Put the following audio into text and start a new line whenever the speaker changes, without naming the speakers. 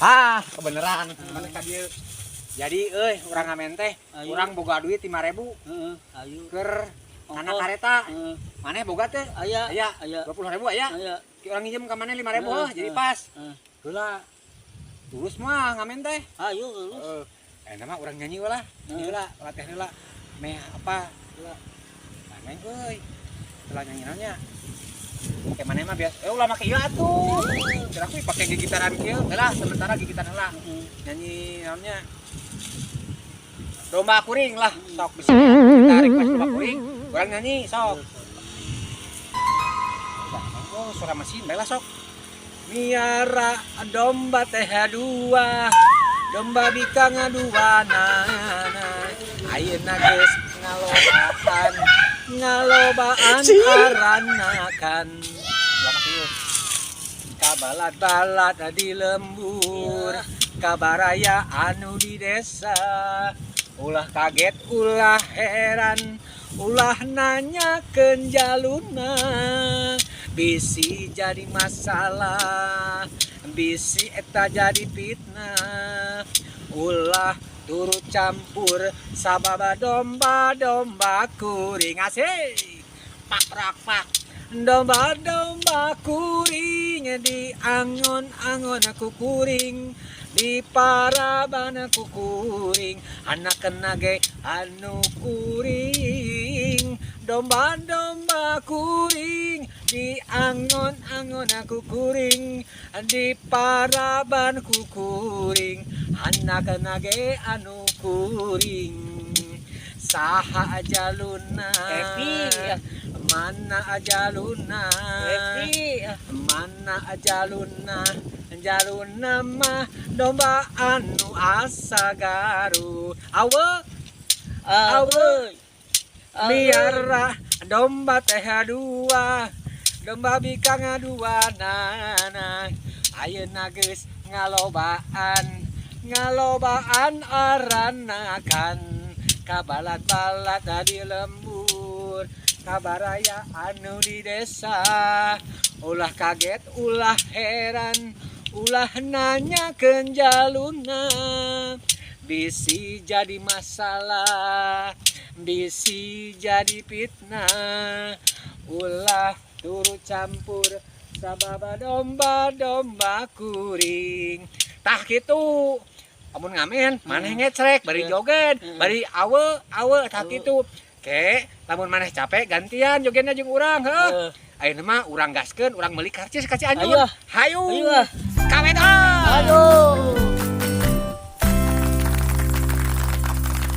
Ah, kebeneran. Mana ka dieu? Jadi urang ngamen teh, urang boga duit 5.000.
Heeh, ayo.
Keur anak kareta.
Heeh.
Maneh boga teh?
Aya.
Aya.
Aya.
20.000 aya?
Aya.
Ki urang nginjem ka maneh 5.000 jadi pas. Heula. Tulus mah ngamen teh.
Ayo lulus.
Heeh. Nama urang nyanyi ulah. Nyanyi ulah, latih heula. Meh apa? Heula. Maneh euy. Heula nyanyi naonnya? Kayak maneh mah biasa. Ulah make ieu atuh. Kira aku pake gigitaran kieu. Heula sementara gigitan heula. Nyanyi naonnya? Domba kuring lah, sok bisa kita request domba kuring. Urang nyanyi sok. Oh, suara mesin bae lah sok. Miara domba teh dua. Domba bika ngaduana. Ayeuna geus ngalobaan aranakan. Kabalat-balat di lembur, kabaraya anu di desa. Ulah kaget, ulah heran, ulah nanya kenjaluna. Bisi jadi masalah, bisi eta jadi fitnah. Ulah turut campur sababa domba-domba kuring asik. Pak rak pak. Domba-domba kuring di angon-angon aku kuring. Di paraban aku kuring, anak kena ge anu kuring. Domba-domba kuring, di angon-angon aku kuring. Di paraban ku kuring, anak kena ge anu kuring. Saha aja luna, mana aja luna, mana aja luna. Jaluna mah domba anu asa garu. Awe biar domba teh dua. Domba bika ngaduana. Ayeuna geus ngalobaan aranakan. Kabalat-balat di lembur, kabaraya anu di desa. Ulah kaget, ulah heran, ulah nanya kenjaluna. Bisi jadi masalah, bisi jadi fitnah. Ulah turut campur sababa domba-domba kuring. Tah kitu. Amun ngamen, maneh ngecrek, bari joget, bari awe tah kitu. Ke, lamun maneh capek gantian jogetna jeung urang, heuh. Ayeuna mah urang gaskeun, urang meuli karcis ka Cianjur. Hayu. Kawetan.
Ayo.